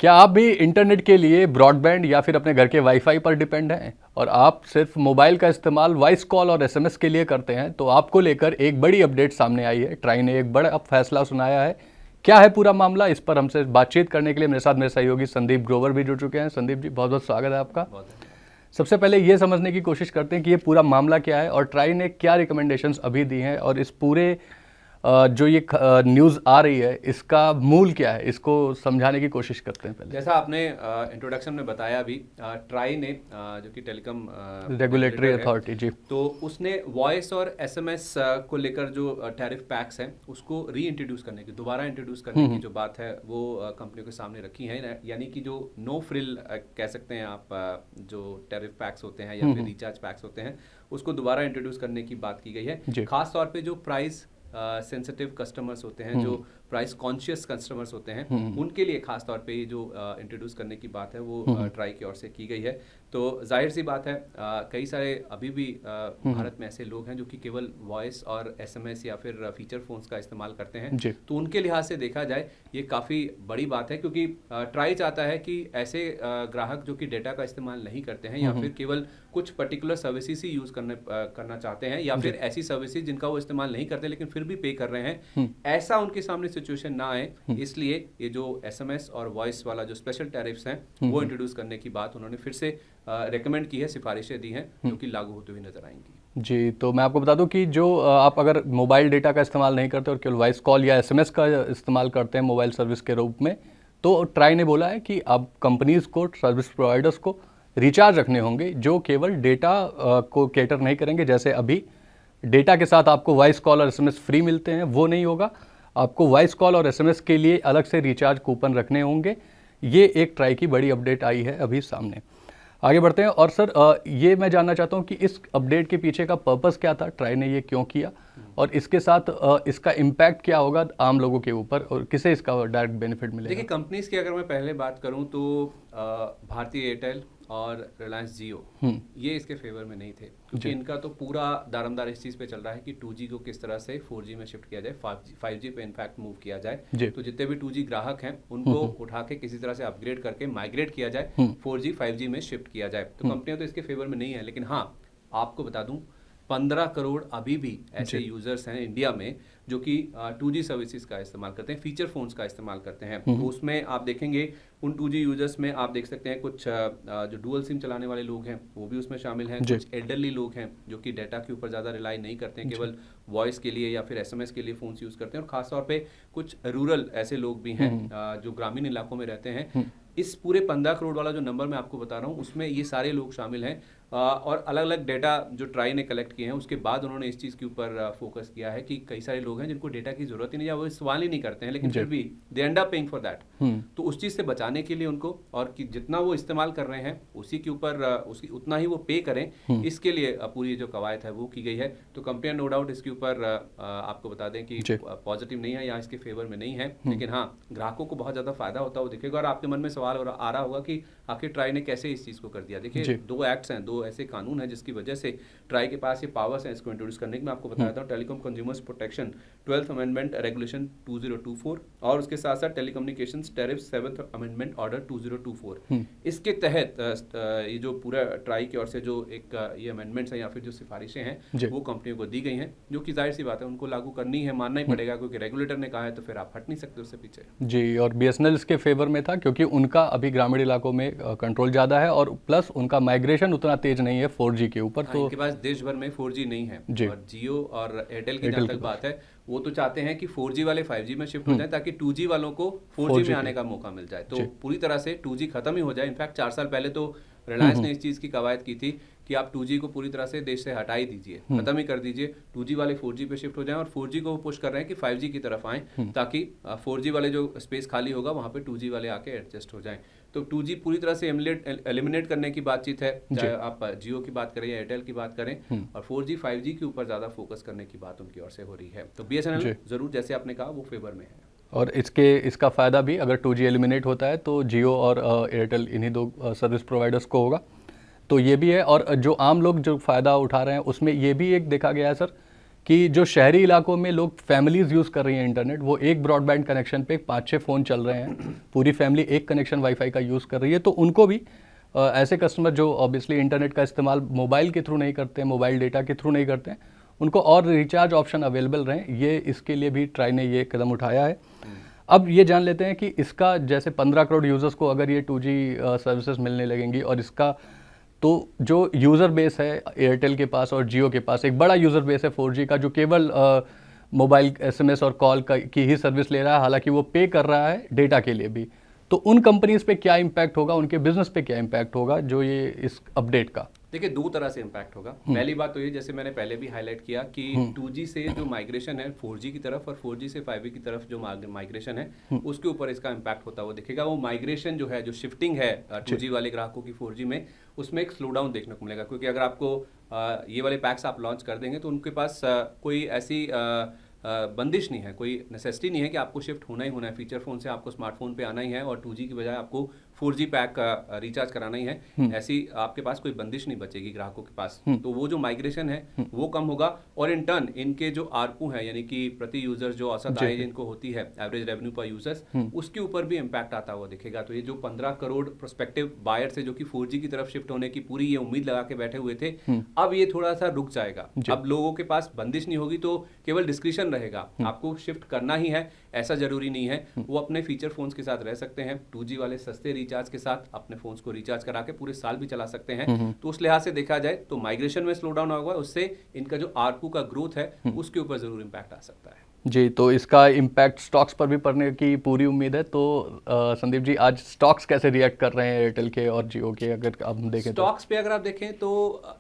क्या आप भी इंटरनेट के लिए ब्रॉडबैंड या फिर अपने घर के वाईफाई पर डिपेंड हैं और आप सिर्फ मोबाइल का इस्तेमाल वॉइस कॉल और एसएमएस के लिए करते हैं? तो आपको लेकर एक बड़ी अपडेट सामने आई है। ट्राई ने एक बड़ा फैसला सुनाया है। क्या है पूरा मामला, इस पर हमसे बातचीत करने के लिए मेरे साथ मेरे सहयोगी संदीप ग्रोवर भी जुड़ चुके हैं। संदीप जी, बहुत बहुत स्वागत है आपका। सबसे पहले ये समझने की कोशिश करते हैं कि ये पूरा मामला क्या है और ट्राई ने क्या रिकमेंडेशंस अभी दी हैं और इस पूरे जो ये न्यूज़ आ रही है इसका मूल क्या है, इसको समझाने की कोशिश करते हैं। पहले जैसा आपने इंट्रोडक्शन में बताया अभी, ट्राई ने जो कि टेलीकॉम रेगुलेटरी अथॉरिटी जी, तो उसने वॉइस और एसएमएस को लेकर जो टैरिफ पैक्स हैं उसको री इंट्रोड्यूस करने की, दोबारा इंट्रोड्यूस करने की जो बात है वो कंपनियों के सामने रखी है। यानी कि जो नो फ्रिल कह सकते हैं आप, जो टैरिफ पैक्स होते हैं या फिर रिचार्ज पैक्स होते हैं उसको दोबारा इंट्रोड्यूस करने की बात की गई है। खास तौर पे जो प्राइस सेंसिटिव कस्टमर्स होते हैं, जो प्राइस कॉन्शियस कस्टमर्स होते हैं, उनके लिए खास तौर पे ये जो इंट्रोड्यूस करने की बात है वो ट्राई की ओर से की गई है। तो जाहिर सी बात है, कई सारे अभी भी भारत में ऐसे लोग हैं जो कि केवल वॉइस और एसएमएस या फिर फीचर फोन्स का इस्तेमाल करते हैं। तो उनके लिहाज से देखा जाए ये काफ़ी बड़ी बात है, क्योंकि ट्राई चाहता है कि ऐसे ग्राहक जो कि डेटा का इस्तेमाल नहीं करते हैं या फिर केवल कुछ पर्टिकुलर सर्विसेज ही यूज़ करना चाहते हैं या फिर ऐसी सर्विसेज जिनका वो इस्तेमाल नहीं करते लेकिन फिर भी पे कर रहे हैं, ऐसा उनके सामने सिचुएशन ना आए, इसलिए ये जो एसएमएस और वॉइस वाला जो स्पेशल टैरिफ्स हैं वो इंट्रोड्यूस करने की बात उन्होंने फिर से रेकमेंड की है, सिफारिशें दी हैं जो कि लागू होते हुए नजर आएंगी। जी, तो मैं आपको बता दूं कि जो आप अगर मोबाइल डेटा का इस्तेमाल नहीं करते और केवल वॉइस कॉल या एसएमएस का इस्तेमाल करते हैं मोबाइल सर्विस के रूप में, तो ट्राई ने बोला है कि अब कंपनीज को, सर्विस प्रोवाइडर्स को रिचार्ज रखने होंगे जो केवल डेटा को कैटर नहीं करेंगे। जैसे अभी डेटा के साथ आपको वॉइस कॉल और एसएमएस फ्री मिलते हैं, वो नहीं होगा। आपको वॉइस कॉल और एसएमएस के लिए अलग से रिचार्ज कूपन रखने होंगे। ये एक ट्राई की बड़ी अपडेट आई है अभी सामने। आगे बढ़ते हैं और सर ये मैं जानना चाहता हूँ कि इस अपडेट के पीछे का पर्पस क्या था, ट्राई ने ये क्यों किया और इसके साथ इसका इम्पैक्ट क्या होगा आम लोगों के ऊपर और किसे इसका डायरेक्ट बेनिफिट मिलेगा? देखिए, कंपनीज की अगर मैं पहले बात करूँ तो भारतीय एयरटेल और रिलायंस जियो ये इसके फेवर में नहीं थे, क्योंकि इनका तो पूरा दारमदार इस चीज़ पे चल रहा है कि 2G को किस तरह से 4G में शिफ्ट किया जाए, 5G पे इनफैक्ट मूव किया जाए। तो जितने भी 2G ग्राहक हैं उनको उठा के किसी तरह से अपग्रेड करके माइग्रेट किया जाए, 4G 5G में शिफ्ट किया जाए। तो कंपनियां तो इसके फेवर में नहीं है, लेकिन हाँ, आपको बता दूं 15 करोड़ अभी भी ऐसे यूजर्स हैं इंडिया में जो कि 2G सर्विसेज का इस्तेमाल करते हैं, फीचर फोन्स का इस्तेमाल करते हैं। तो उसमें आप देखेंगे उन 2G यूजर्स में आप देख सकते हैं कुछ जो डुअल सिम चलाने वाले लोग हैं वो भी उसमें शामिल हैं, कुछ एल्डरली लोग हैं जो कि डाटा के ऊपर ज़्यादा रिलाई नहीं करते हैं, केवल वॉइस के लिए या फिर एसएमएस के लिए फ़ोन्स यूज़ करते हैं, और ख़ासतौर पे कुछ रूरल ऐसे लोग भी हैं जो ग्रामीण इलाकों में रहते हैं। इस पूरे 15 करोड़ वाला जो नंबर मैं आपको बता रहा हूँ उसमें ये सारे लोग शामिल हैं, और अलग अलग डेटा जो ट्राई ने कलेक्ट किए हैं उसके बाद उन्होंने इस चीज़ के ऊपर फोकस किया है कि कई सारे लोग हैं जिनको डेटा की जरूरत ही नहीं या वो सवाल ही नहीं करते हैं, लेकिन फिर भी they end up paying for that. तो उस चीज़ से बचाने के लिए उनको, और कि जितना वो इस्तेमाल कर रहे हैं उसी के ऊपर उसकी उतना ही वो पे करें, इसके लिए पूरी जो कवायद है वो की गई है। तो कंपनियां नो डाउट इसके ऊपर आपको बता दें कि पॉजिटिव नहीं है या इसके फेवर में नहीं है, लेकिन हाँ, ग्राहकों को बहुत ज़्यादा फायदा होता है वो दिखेगा। और आपके मन में सवाल आ रहा होगा कि आखिर ट्राई ने कैसे इस चीज़ को कर दिया। देखिए, 2 एक्ट्स हैं, 2 ऐसे कानून हैं जिसकी वजह से ट्राई के पास ये पावर्स हैं इसको इंट्रोड्यूस करने की। मैं आपको बताया था telecom consumers protection 12th amendment regulation 2024 और उसके साथ साथ telecommunications tariff 7th amendment order 2024। इसके तहत ये जो पूरा ट्राई की ओर से जो एक ये अमेंडमेंट्स हैं या फिर जो सिफारिशें हैं वो कंपनियों को दी गई हैं, जो कि जाहिर सी बात है उनको लागू करनी है, मानना ही पड़ेगा, क्योंकि रेगुलेटर ने कहा है तो फिर आप हट नहीं सकते उससे पीछे। जी, और बीएसएनएल इसके फेवर में था क्योंकि उनका अभी ग्रामीण इलाकों में कंट्रोल ज़्यादा है और प्लस उनका माइग्रेशन उतना तेज नहीं है 4G के ऊपर। तो इनके पास देश भर में 4G नहीं है, और जियो और एयरटेल की जहाँ तक बात है वो तो चाहते हैं कि 4G वाले 5G में शिफ्ट हो जाए ताकि 2G वालों को 4G में आने का मौका मिल जाए। तो पूरी तरह से 2G खत्म ही हो जाए। इनफैक्ट 4 साल पहले तो रिलायंस ने इस चीज़ की कवायद की थी कि आप 2G को पूरी तरह से देश से हटा ही दीजिए, खत्म ही कर दीजिए, 2G वाले 4G पे शिफ्ट हो जाएं, और 4G को वो पुश कर रहे हैं कि 5G की तरफ आएं ताकि 4G वाले जो स्पेस खाली होगा वहाँ पे 2G वाले आके एडजस्ट हो जाएं। तो 2G पूरी तरह से एलिमिनेट करने की बातचीत है, चाहे आप जियो की बात करें या एयरटेल की बात करें, और 4G 5G के ऊपर ज़्यादा फोकस करने की बात उनकी ओर से हो रही है। तो BSNL जरूर, जैसे आपने कहा, वो फेवर में है। और इसका फ़ायदा भी अगर 2G एलिमिनेट होता है तो जियो और एयरटेल इन्हीं 2 सर्विस प्रोवाइडर्स को होगा, तो ये भी है। और जो आम लोग जो फ़ायदा उठा रहे हैं उसमें ये भी एक देखा गया है सर कि जो शहरी इलाकों में लोग फैमिलीज़ यूज़ कर रही हैं इंटरनेट, वो एक ब्रॉडबैंड कनेक्शन पे 5-6 फ़ोन चल रहे हैं, पूरी फैमिली एक कनेक्शन वाईफाई का यूज़ कर रही है, तो उनको भी ऐसे कस्टमर जो ऑब्वियसली इंटरनेट का इस्तेमाल मोबाइल के थ्रू नहीं करते हैं, मोबाइल डेटा के थ्रू नहीं करते हैं, उनको और रिचार्ज ऑप्शन अवेलेबल रहें, ये इसके लिए भी ट्राई ने ये कदम उठाया है। अब ये जान लेते हैं कि इसका जैसे 15 करोड़ यूज़र्स को अगर ये 2G सर्विसेज मिलने लगेंगी और इसका तो जो यूज़र बेस है एयरटेल के पास और जियो के पास, एक बड़ा यूज़र बेस है 4G का, जो केवल मोबाइल SMS और कॉल की ही सर्विस ले रहा है, हालांकि वो पे कर रहा है डेटा के लिए भी। तो उन कंपनीज पे क्या इम्पैक्ट होगा, उनके बिजनेस पे क्या इम्पैक्ट होगा जो ये इस अपडेट का? देखिए, दो तरह से इम्पैक्ट होगा। पहली बात तो ये, जैसे मैंने पहले भी हाईलाइट किया कि 2G से जो माइग्रेशन है 4G की तरफ और 4G से 5G की तरफ जो माइग्रेशन है उसके ऊपर इसका इम्पैक्ट होता हुआ दिखेगा। वो माइग्रेशन जो है, जो शिफ्टिंग है 2G वाले ग्राहकों की 4G में, उसमें एक स्लो डाउन देखने को मिलेगा। क्योंकि अगर आपको ये वाले पैक्स आप लॉन्च कर देंगे तो उनके पास कोई ऐसी बंदिश नहीं है, कोई नेसेसिटी नहीं है कि आपको शिफ्ट होना ही होना है, फीचर फोन से आपको स्मार्टफोन पे आना ही है और 2G की बजाय आपको 4G पैक रिचार्ज कराना ही है। ऐसी आपके पास कोई बंदिश नहीं बचेगी ग्राहकों के पास। तो वो जो माइग्रेशन है वो कम होगा और इन टर्न इनके जो आरपू है, यानी कि प्रति यूजर जो औसत आय जिनको होती है, एवरेज रेवेन्यू पर यूजर्स, उसके ऊपर भी इम्पैक्ट आता हुआ दिखेगा। तो ये जो 15 करोड़ प्रोस्पेक्टिव बायर से जो कि 4G की तरफ शिफ्ट होने की पूरी ये उम्मीद लगा के बैठे हुए थे, अब ये थोड़ा सा रुक जाएगा। अब लोगों के पास बंदिश नहीं होगी तो केवल डिस्क्रिशन रहेगा, आपको शिफ्ट करना ही है, ऐसा जरूरी नहीं है। वो अपने फीचर फोन्स के साथ रह सकते हैं, 2G वाले सस्ते रिचार्ज के साथ अपने फोन्स को रिचार्ज करा के पूरे साल भी चला सकते हैं। तो उस लिहाज से देखा जाए तो माइग्रेशन में स्लो डाउन होगा, उससे इनका जो आरपू का ग्रोथ है उसके ऊपर जरूर इम्पैक्ट आ सकता है। जी, तो इसका इम्पैक्ट स्टॉक्स पर भी पड़ने की पूरी उम्मीद है। तो संदीप जी, आज स्टॉक्स कैसे रिएक्ट कर रहे हैं एयरटेल के और जियो के, अगर आप देखें स्टॉक्स पे अगर आप देखें तो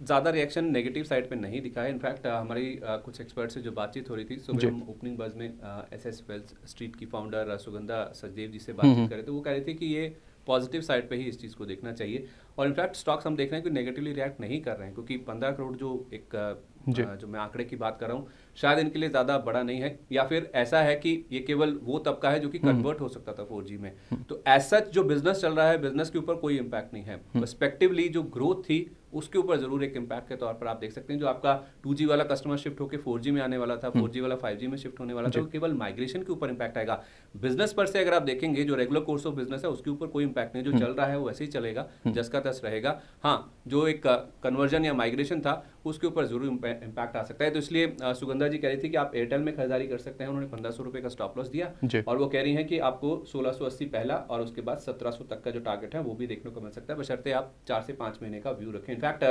ज़्यादा रिएक्शन नेगेटिव साइड पे नहीं दिखा है। इनफैक्ट हमारी कुछ एक्सपर्ट से जो बातचीत हो रही थी, सुबह हम ओपनिंग बज में SS वेल्थ स्ट्रीट की फाउंडर सुगंधा सचदेव जी से बातचीत कर रहे थे। वो कह रहे थे कि ये पॉजिटिव साइड पे ही इस चीज़ को देखना चाहिए और इनफैक्ट स्टॉक्स हम देख रहे हैं कि नेगेटिवली रिएक्ट नहीं कर रहे हैं, क्योंकि 15 करोड़ जो एक जो मैं आंकड़े की बात कर रहा हूँ, शायद इनके लिए ज़्यादा बड़ा नहीं है, या फिर ऐसा है कि ये केवल वो तबका है जो कि कन्वर्ट हो सकता था 4G में। तो एज सच जो बिजनेस चल रहा है, बिजनेस के ऊपर कोई इम्पैक्ट नहीं है। पर्सपेक्टिवली जो ग्रोथ थी उसके ऊपर जरूर एक इम्पैक्ट के तौर पर आप देख सकते हैं। जो आपका 2G वाला कस्टमर शिफ्ट होकर 4G में आने वाला था, 4G वाला 5G में शिफ्ट होने वाला था, तो केवल माइग्रेशन के ऊपर इम्पैक्ट आएगा। बिजनेस पर से अगर आप देखेंगे, जो रेगुलर कोर्स ऑफ बिजनेस है उसके ऊपर कोई इम्पैक्ट नहीं, जो चल रहा है वो वैसे ही चलेगा, जस का तस रहेगा। हाँ, जो एक कन्वर्जन या माइग्रेशन था उसके ऊपर जरूर इम्पैक्ट आ सकता है। तो इसलिए सुगंधा जी कह रही थी कि आप एयरटेल में खरीदारी कर सकते हैं। उन्होंने 1500 रुपये का स्टॉप लॉस दिया और वो कह रही हैं कि आपको 1680 पहला और उसके बाद 1700 तक का जो टारगेट है वो भी देखने को मिल सकता है, बशर्ते आप 4 से 5 महीने का व्यू रखें। इनफैक्ट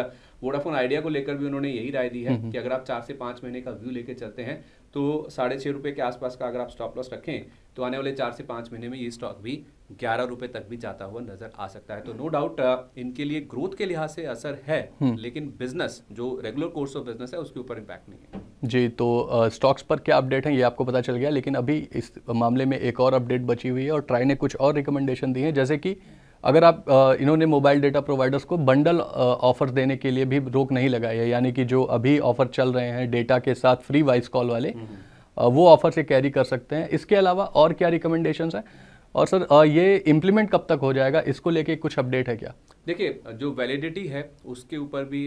वोडाफोन आइडिया को लेकर भी उन्होंने यही राय दी है कि अगर आप 4 से 5 महीने का व्यू लेके चलते हैं तो 6.5 रुपये के आसपास का अगर आप स्टॉप लॉस रखें तो आने वाले 4 से 5 महीने में ये स्टॉक भी 11 रुपये तक भी जाता हुआ नजर आ सकता है। तो नो डाउट इनके लिए ग्रोथ के लिहाज से असर है, लेकिन बिजनेस जो रेगुलर कोर्स ऑफ बिजनेस है उसके ऊपर इम्पैक्ट नहीं है। जी, तो स्टॉक्स पर क्या अपडेट है ये आपको पता चल गया, लेकिन अभी इस मामले में एक और अपडेट बची हुई है और ट्राई ने कुछ और रिकमेंडेशन दी है। जैसे कि अगर आप इन्होंने मोबाइल डेटा प्रोवाइडर्स को बंडल ऑफर देने के लिए भी रोक नहीं लगाई है, यानी कि जो अभी ऑफर चल रहे हैं डेटा के साथ फ्री वॉइस कॉल वाले, वो ऑफर से कैरी कर सकते हैं। इसके अलावा और क्या रिकमेंडेशंस हैं और सर ये इम्प्लीमेंट कब तक हो जाएगा, इसको लेके कुछ अपडेट है क्या? देखिए, जो वैलिडिटी है उसके ऊपर भी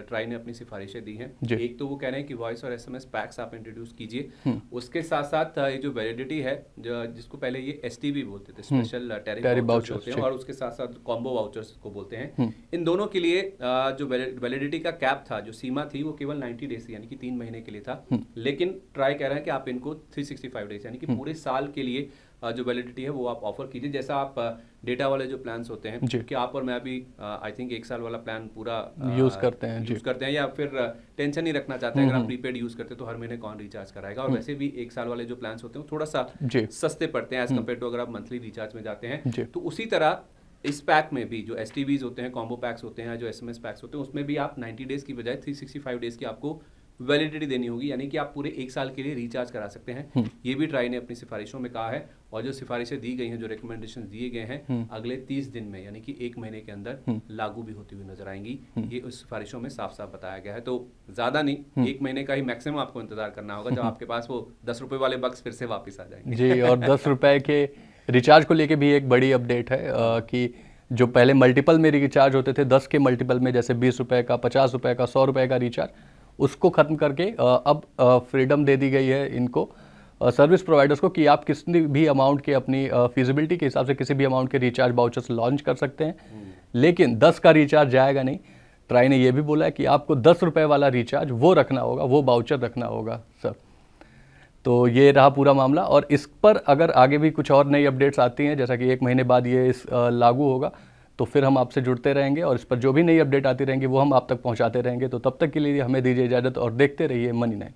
ट्राई ने अपनी सिफारिशें दी हैं। एक तो वो कह रहे हैं कि वॉइस और SMS पैक्स आप इंट्रोड्यूस कीजिए, उसके साथ साथ ये जो वैलिडिटी है जिसको पहले ये STV बोलते थे, स्पेशल टैरिफ वाउचर्स होते हैं, और उसके साथ साथ कॉम्बो वाउचर्स को बोलते हैं, इन दोनों के लिए जो वैलिडिटी का कैप था, जो सीमा थी, वो केवल 90 डेज यानी कि 3 महीने के लिए था। लेकिन ट्राई कह रहे हैं कि आप इनको 365 डेज यानी कि पूरे साल के लिए जो वैलिडिटी है वो आप ऑफर कीजिए। जैसा आप डेटा वाले जो प्लान्स होते हैं, कि आप और मैं भी आई थिंक 1 साल वाला प्लान पूरा यूज करते हैं या फिर टेंशन नहीं रखना चाहते हैं, अगर आप प्रीपेड यूज करते हैं तो हर महीने कौन रिचार्ज कराएगा। और वैसे भी 1 साल वाले जो प्लान्स होते हैं थोड़ा सा सस्ते पड़ते हैं एज कम्पेयर टू अगर आप मंथली रिचार्ज में जाते हैं। तो उसी तरह इस पैक में भी जो STVs होते हैं, कॉम्बो पैक्स होते हैं, जो SMS पैक्स होते हैं, उसमें भी आप 90 डेज की बजाय 365 डेज की आपको वैलिडिटी देनी होगी, यानी कि आप पूरे 1 साल के लिए रिचार्ज करा सकते हैं। ये भी ट्राई ने अपनी सिफारिशों में कहा है, और जो सिफारिशें दी गई हैं, जो रिकमेंडेशन दिए गए हैं, अगले 30 दिन में यानी कि 1 महीने के अंदर लागू भी होती हुई नजर आएंगी। ये उस सिफारिशों में साफ साफ बताया गया है। तो ज्यादा नहीं, 1 महीने का ही मैक्सिमम आपको इंतजार करना होगा, जब आपके पास वो 10 रुपए वाले बक्स फिर से वापस आ जाएंगे। जी, और 10 रुपए के रिचार्ज को लेके भी एक बड़ी अपडेट है कि जो पहले मल्टीपल में रिचार्ज होते थे, 10 के मल्टीपल में, जैसे 20 रुपए का, 50 रुपए का, 100 रुपए का रिचार्ज, उसको ख़त्म करके अब फ्रीडम दे दी गई है इनको सर्विस प्रोवाइडर्स को कि आप किसी भी अमाउंट के अपनी फिजिबिलिटी के हिसाब से किसी भी अमाउंट के रिचार्ज वाउचर्स लॉन्च कर सकते हैं, लेकिन 10 का रिचार्ज जाएगा नहीं। ट्राई ने यह भी बोला है कि आपको 10 रुपये वाला रिचार्ज वो रखना होगा, वो वाउचर रखना होगा सर। तो ये रहा पूरा मामला, और इस पर अगर आगे भी कुछ और नई अपडेट्स आती हैं, जैसा कि 1 महीने बाद ये लागू होगा, तो फिर हम आपसे जुड़ते रहेंगे और इस पर जो भी नई अपडेट आती रहेंगी वो हम आप तक पहुंचाते रहेंगे। तो तब तक के लिए हमें दीजिए इजाज़त और देखते रहिए मनी9।